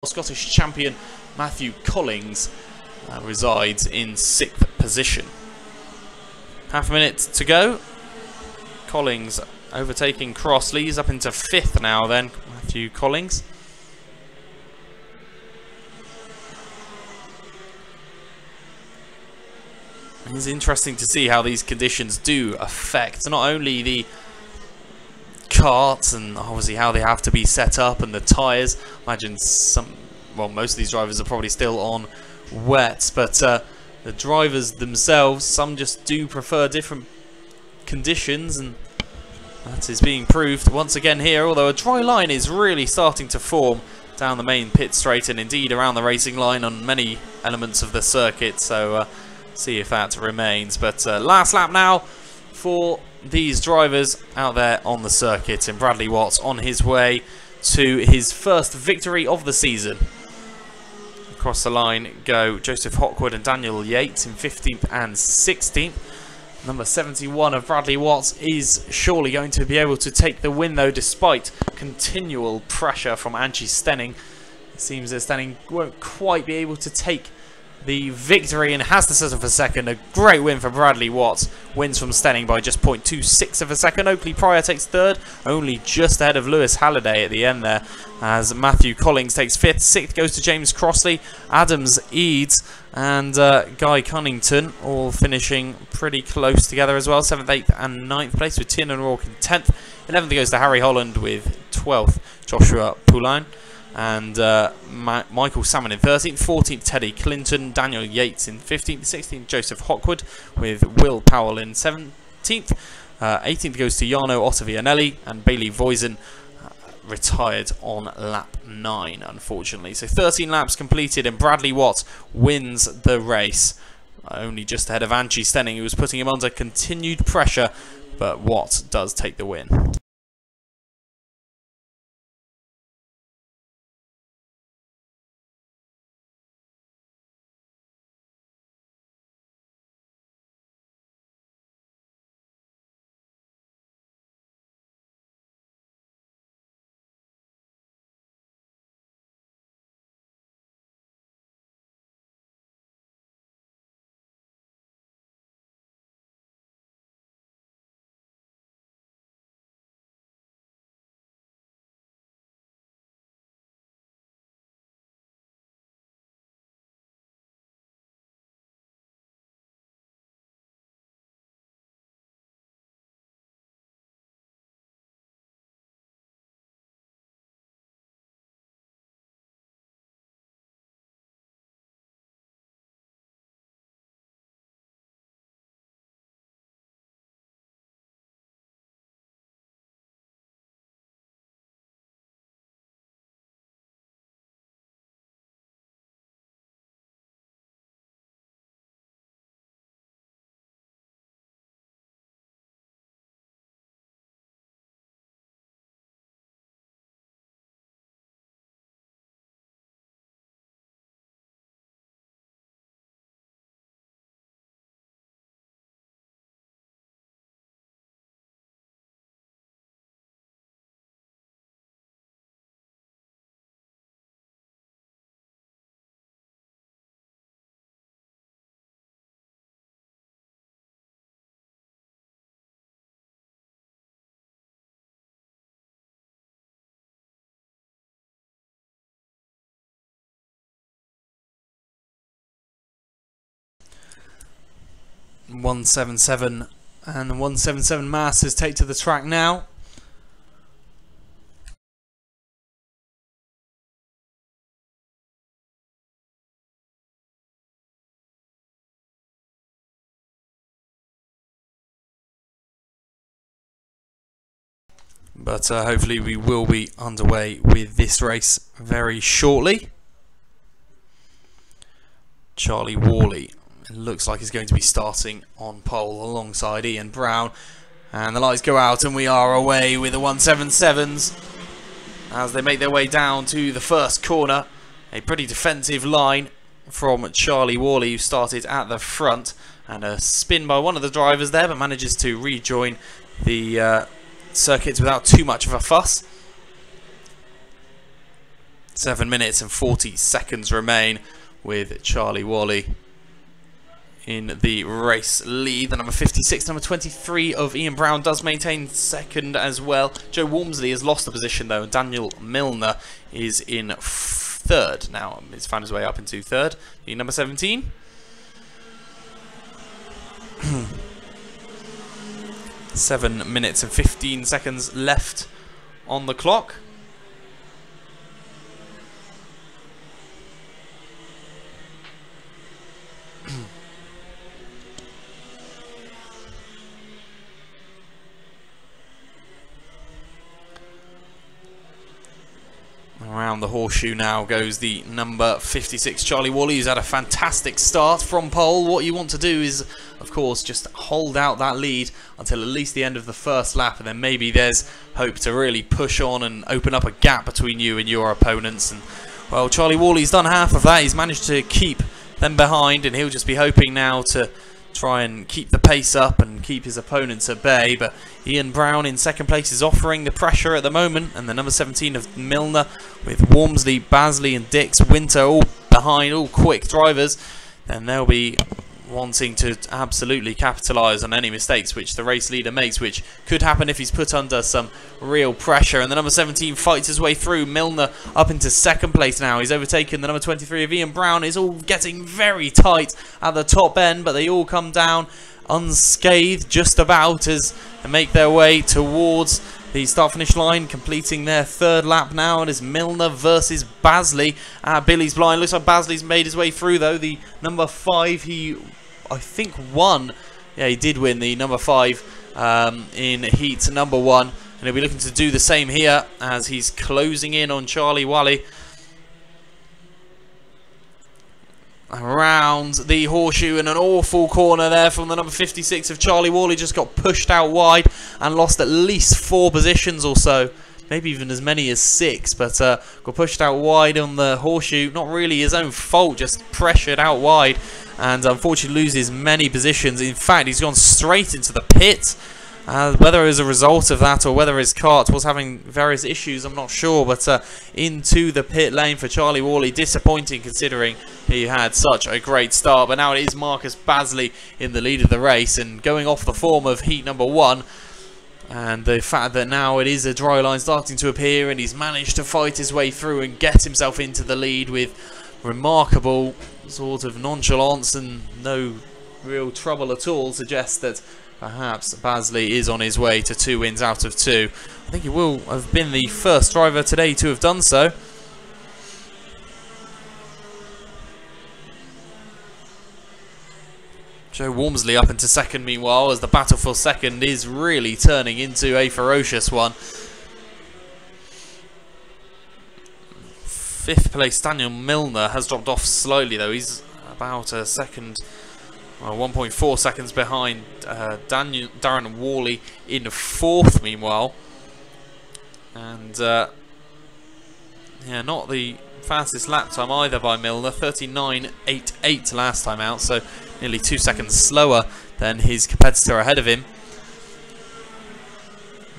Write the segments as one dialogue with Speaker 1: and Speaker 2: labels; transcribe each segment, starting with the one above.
Speaker 1: Scottish champion Matthew Collings resides in 6th position. Half a minute to go. Collings overtaking Crossley. He's up into 5th now then, Matthew Collings. It's interesting to see how these conditions do affect not only the karts and obviously how they have to be set up and the tyres. Imagine most of these drivers are probably still on wets, but the drivers themselves, some just do prefer different conditions, and that is being proved once again here, although a dry line is really starting to form down the main pit straight and indeed around the racing line on many elements of the circuit, so see if that remains. But last lap now for these drivers out there on the circuit, and Bradley Watts on his way to his first victory of the season. Across the line go Joseph Hawkwood and Daniel Yates in 15th and 16th. Number 71 of Bradley Watts is surely going to be able to take the win though, despite continual pressure from Angie Stenning. It seems that Stenning won't quite be able to take the victory and has to settle for second. A great win for Bradley Watts. Wins from Stenning by just 0.26 of a second. Oakley Pryor takes 3rd, only just ahead of Lewis Halliday at the end there, as Matthew Collings takes 5th. 6th goes to James Crossley, Adams Eads and Guy Cunnington, all finishing pretty close together as well. 7th, 8th and 9th place, with Tiernan Rourke in 10th. 11th goes to Harry Holland, with 12th Joshua Poulain and Michael Salmon in 13th, 14th Teddy Clinton, Daniel Yates in 15th, 16th Joseph Hawkwood, with Will Powell in 17th, 18th goes to Jarno Ottavianelli, and Bailey Voisin retired on lap 9 unfortunately. So 13 laps completed and Bradley Watts wins the race, only just ahead of Angie Stenning, who was putting him under continued pressure, but Watts does take the win. .177 and the 177 Masters take to the track now. But hopefully we will be underway with this race very shortly. Charlie Worley looks like he's going to be starting on pole alongside Ian Brown, and the lights go out and we are away with the 177s as they make their way down to the first corner. A pretty defensive line from Charlie Worley, who started at the front, and a spin by one of the drivers there, but manages to rejoin the circuits without too much of a fuss. 7 minutes and 40 seconds remain with Charlie Wally in the race lead. The number 56, number 23 of Ian Brown does maintain second as well. Joe Walmsley has lost the position though, and Daniel Milner is in third. Now he's found his way up into third. The number 17. 7 minutes and 15 seconds left on the clock. Around the horseshoe now goes the number 56, Charlie Wally, who's had a fantastic start from pole. What you want to do is, of course, just hold out that lead until at least the end of the first lap, and then maybe there's hope to really push on and open up a gap between you and your opponents. And well, Charlie Wally's done half of that. He's managed to keep them behind, and he'll just be hoping now to try and keep the pace up and keep his opponents at bay. But Ian Brown in second place is offering the pressure at the moment, and the number 17 of Milner with Walmsley, Basley and Dix, Winter all behind, all quick drivers, then they'll be wanting to absolutely capitalise on any mistakes which the race leader makes, which could happen if he's put under some real pressure. And the number 17 fights his way through. Milner up into second place now. He's overtaken the number 23 of Ian Brown. It's all getting very tight at the top end, but they all come down unscathed just about as they make their way towards the start-finish line, completing their third lap now. And it's Milner versus Basley at Billy's Blind. Looks like Basley's made his way through though. The number 5, he I think won. Yeah, he did win the number 5 in heat number 1, and he'll be looking to do the same here as he's closing in on Charlie Wally. Around the horseshoe, in an awful corner there from the number 56 of Charlie Wally, just got pushed out wide and lost at least 4 positions or so, maybe even as many as 6, but got pushed out wide on the horseshoe. Not really his own fault, just pressured out wide, and unfortunately loses many positions. In fact, he's gone straight into the pit. Whether as a result of that or whether his kart was having various issues, I'm not sure, but into the pit lane for Charlie Wally. Disappointing considering he had such a great start, but now it is Marcus Basley in the lead of the race and going off the form of heat number 1. And the fact that now it is a dry line starting to appear, and he's managed to fight his way through and get himself into the lead with remarkable sort of nonchalance and no real trouble at all, suggests that perhaps Basley is on his way to 2 wins out of 2. I think he will have been the first driver today to have done so. Joe Walmsley up into second meanwhile, as the battle for second is really turning into a ferocious one. 5th place Daniel Milner has dropped off slightly though. He's about a second, well, 1.4 seconds behind Darren Worley in 4th meanwhile. And yeah, not the fastest lap time either by Milner, 39.88 last time out, so nearly 2 seconds slower than his competitor ahead of him.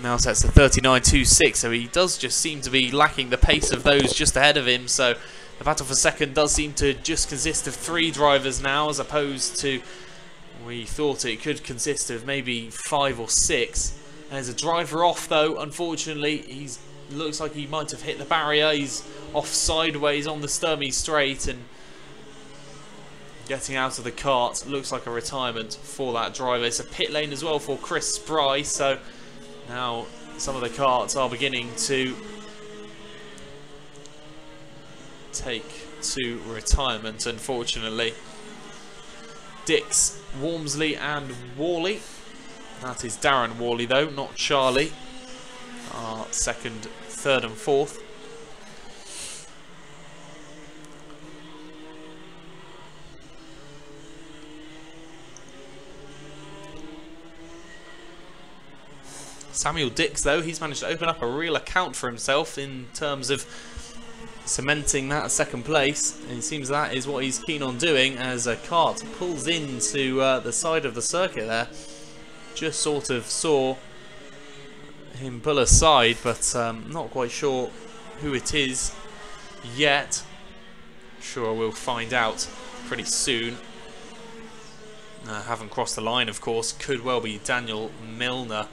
Speaker 1: Now sets to 39.26, so he does just seem to be lacking the pace of those just ahead of him. So the battle for second does seem to just consist of 3 drivers now, as opposed to, we thought it could consist of maybe 5 or 6. There's a driver off though, unfortunately. He's looks like he might have hit the barrier. He's off sideways on the Sturmey straight and getting out of the kart. Looks like a retirement for that driver. It's a pit lane as well for Chris Spry, so now some of the karts are beginning to take to retirement, unfortunately. Dix, Walmsley and Worley. That is Darren Worley though, not Charlie. Our second, third and 4th. Samuel Dix though, he's managed to open up a real account for himself in terms of cementing that second place, and it seems that is what he's keen on doing as a kart pulls into the side of the circuit there. Just sort of saw him pull aside, but not quite sure who it is yet. Sure, we'll find out pretty soon. Haven't crossed the line, of course. Could well be Daniel Milner.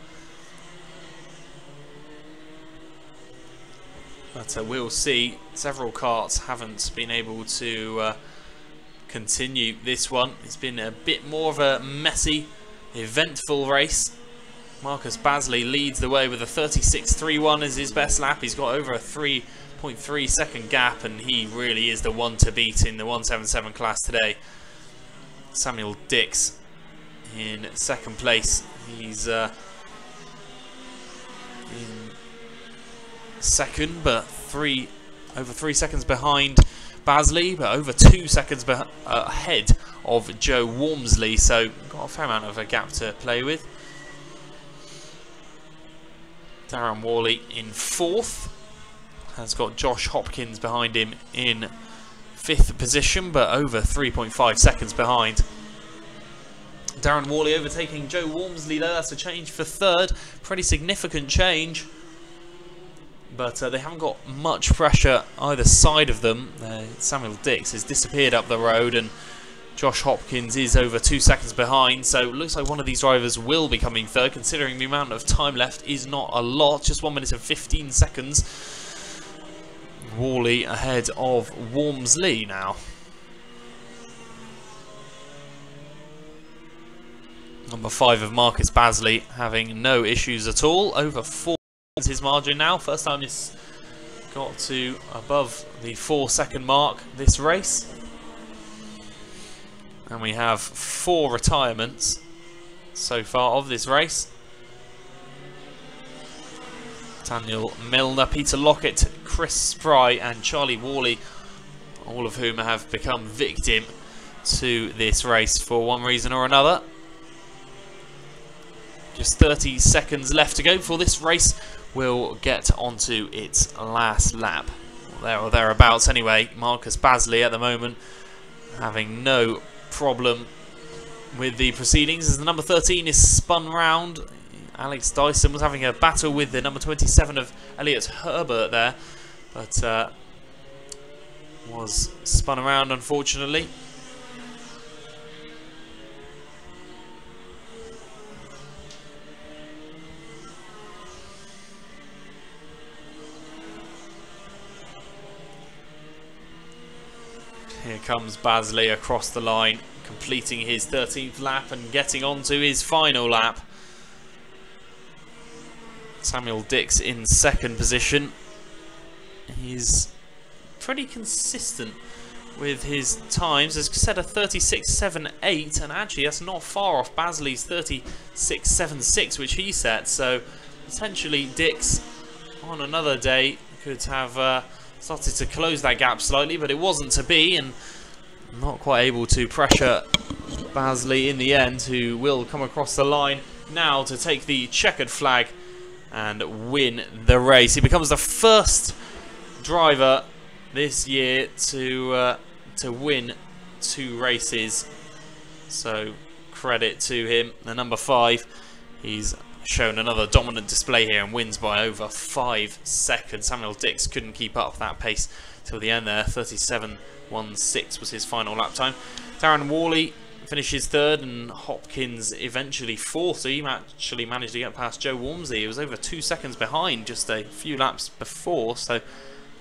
Speaker 1: But we'll see. Several karts haven't been able to continue this one. It's been a bit more of a messy, eventful race. Marcus Basley leads the way with a 36.31 as his best lap. He's got over a 3.3 second gap, and he really is the one to beat in the 177 class today. Samuel Dix in second place. He's in second, but over 3 seconds behind Basley, but over 2 seconds ahead of Joe Walmsley. So got a fair amount of a gap to play with. Darren Worley in fourth. Has got Josh Hopkins behind him in fifth position, but over 3.5 seconds behind. Darren Worley overtaking Joe Walmsley there. That's a change for third. Pretty significant change. But they haven't got much pressure either side of them. Samuel Dix has disappeared up the road, and Josh Hopkins is over 2 seconds behind. So it looks like one of these drivers will be coming third, considering the amount of time left is not a lot. Just 1 minute and 15 seconds. Worley ahead of Walmsley now. Number 5 of Marcus Basley having no issues at all. Over 4 is his margin now. First time he's got to above the 4 second mark this race. And we have 4 retirements so far of this race. Daniel Milner, Peter Lockett, Chris Spry and Charlie Worley, all of whom have become victim to this race for one reason or another. Just 30 seconds left to go before this race will get onto its last lap. There or thereabouts anyway. Marcus Basley at the moment having no problem with the proceedings as the number 13 is spun round. Alex Dyson was having a battle with the number 27 of Elliot Herbert there, but was spun around unfortunately. Here comes Basley across the line, completing his 13th lap and getting onto his final lap. Samuel Dix in second position. He's pretty consistent with his times. As I said, a 36.78, and actually that's not far off Basley's 36.76, which he set. So potentially Dix on another day could have started to close that gap slightly, but it wasn't to be, and not quite able to pressure Basley in the end, who will come across the line now to take the checkered flag and win the race. He becomes the first driver this year to win 2 races, so credit to him. The number 5, he's shown another dominant display here and wins by over 5 seconds. Samuel Dix couldn't keep up that pace till the end there. 37.16 was his final lap time. Darren Worley finishes third, and Hopkins eventually fourth, so he actually managed to get past Joe Walmsley. He was over 2 seconds behind just a few laps before, so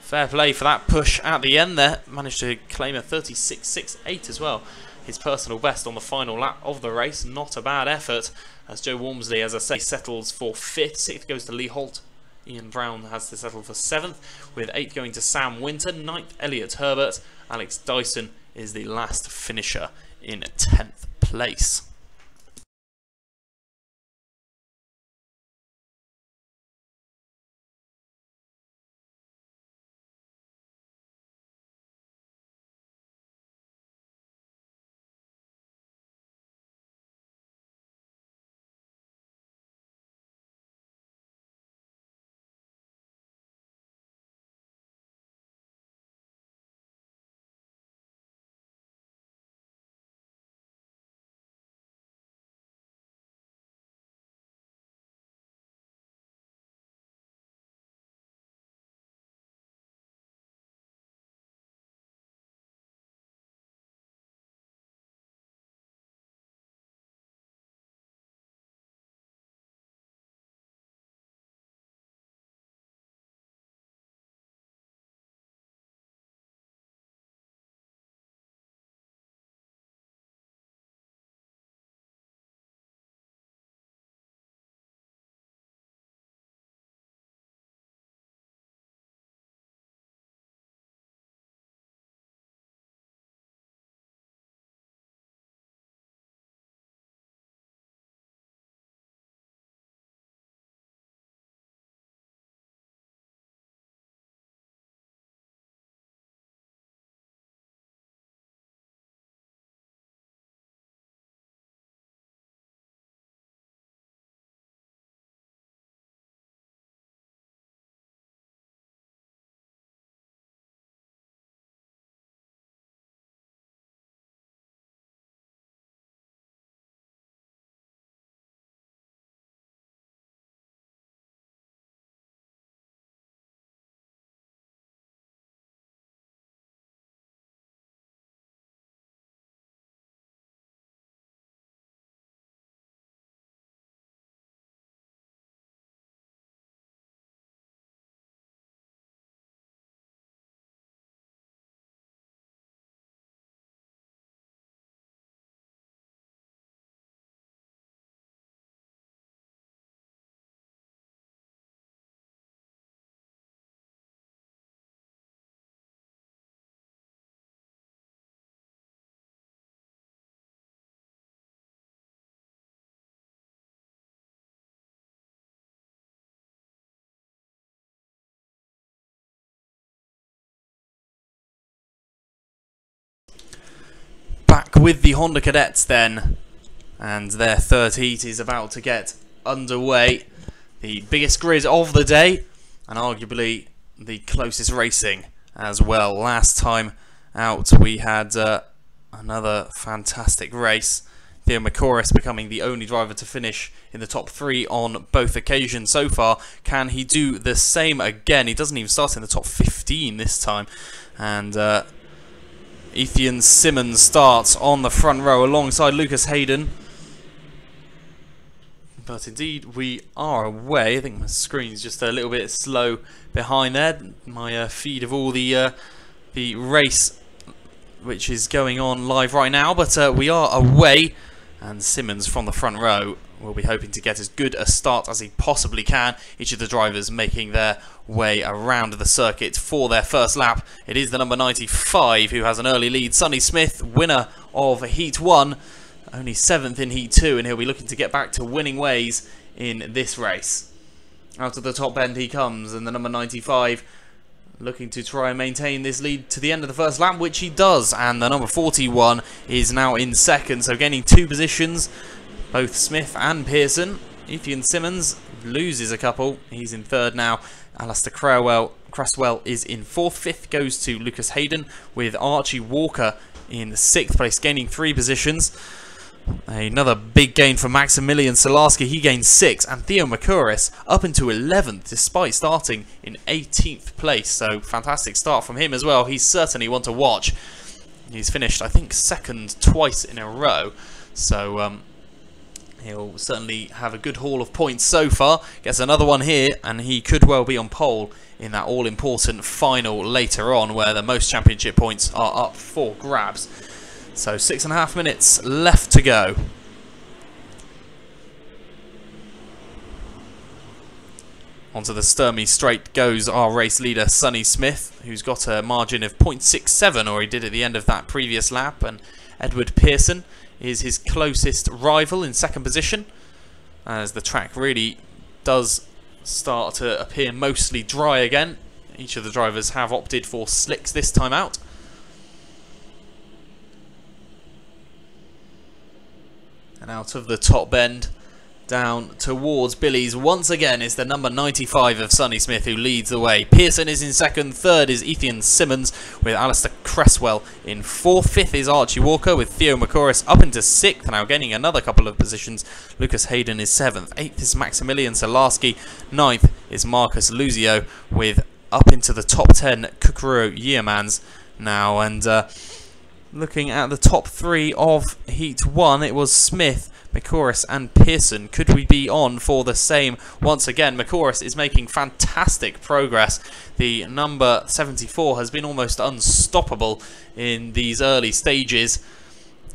Speaker 1: fair play for that push at the end there. Managed to claim a 36.68 as well, his personal best on the final lap of the race. Not a bad effort, as Joe Walmsley, as I say, settles for 5th. 6th goes to Lee Holt. Ian Brown has to settle for 7th, with 8th going to Sam Winter. 9th, Elliot Herbert. Alex Dyson is the last finisher in 10th place. back with the Honda Cadets then, and their third heat is about to get underway. The biggest grid of the day, and arguably the closest racing as well. Last time out we had another fantastic race. Theo Macoris becoming the only driver to finish in the top 3 on both occasions so far. Can he do the same again? He doesn't even start in the top 15 this time. And Ethan Simmons starts on the front row alongside Lucas Hayden. But indeed, we are away. I think my screen's just a little bit slow behind there. My feed of all the race which is going on live right now. But we are away. And Simmons from the front row will be hoping to get as good a start as he possibly can. Each of the drivers making their way around the circuit for their first lap. It is the number 95 who has an early lead. Sonny Smith, winner of Heat 1, only 7th in Heat 2, and he'll be looking to get back to winning ways in this race. Out of the top end he comes, and the number 95 looking to try and maintain this lead to the end of the first lap, which he does. And the number 41 is now in second, so gaining 2 positions, both Smith and Pearson. Ethan Simmons loses a couple. He's in third now. Alistair Cresswell is in fourth. Fifth goes to Lucas Hayden, with Archie Walker in 6th place, gaining 3 positions. Another big gain for Maximilian Salarski. He gains 6, and Theo Macoris up into 11th despite starting in 18th place. So fantastic start from him as well. He's certainly one to watch. He's finished, I think, 2nd twice in a row. So he'll certainly have a good haul of points so far. Gets another one here, and he could well be on pole in that all-important final later on, where the most championship points are up for grabs. So 6.5 minutes left to go. Onto the Sturmey straight goes our race leader, Sonny Smith, who's got a margin of 0.67, or he did at the end of that previous lap. And Edward Pearson is his closest rival in 2nd position, as the track really does start to appear mostly dry again. Each of the drivers have opted for slicks this time out. And out of the top bend, down towards Billy's once again is the number 95 of Sonny Smith, who leads the way. Pearson is in 2nd, 3rd is Ethan Simmons, with Alistair Cresswell in 4th. 5th is Archie Walker, with Theo Macoris up into 6th, now gaining another couple of positions. Lucas Hayden is 7th. 8th is Maximilian Salarski. 9th is Marcus Luzio, with up into the top 10 Kukuro Yeomans now. And looking at the top 3 of Heat 1, it was Smith, Macoris and Pearson. Could we be on for the same once again? Macoris is making fantastic progress. The number 74 has been almost unstoppable in these early stages,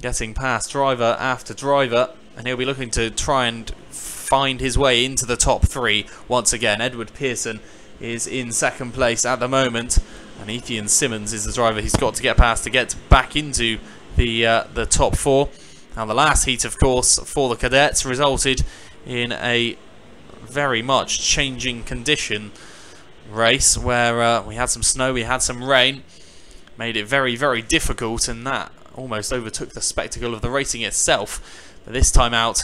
Speaker 1: getting past driver after driver, and he'll be looking to try and find his way into the top 3 once again. Edward Pearson is in 2nd place at the moment, and Ethan Simmons is the driver he's got to get past to get back into the top 4. Now the last heat, of course, for the cadets resulted in a very much changing condition race, where we had some snow, we had some rain, made it very, very difficult, and that almost overtook the spectacle of the racing itself. But this time out,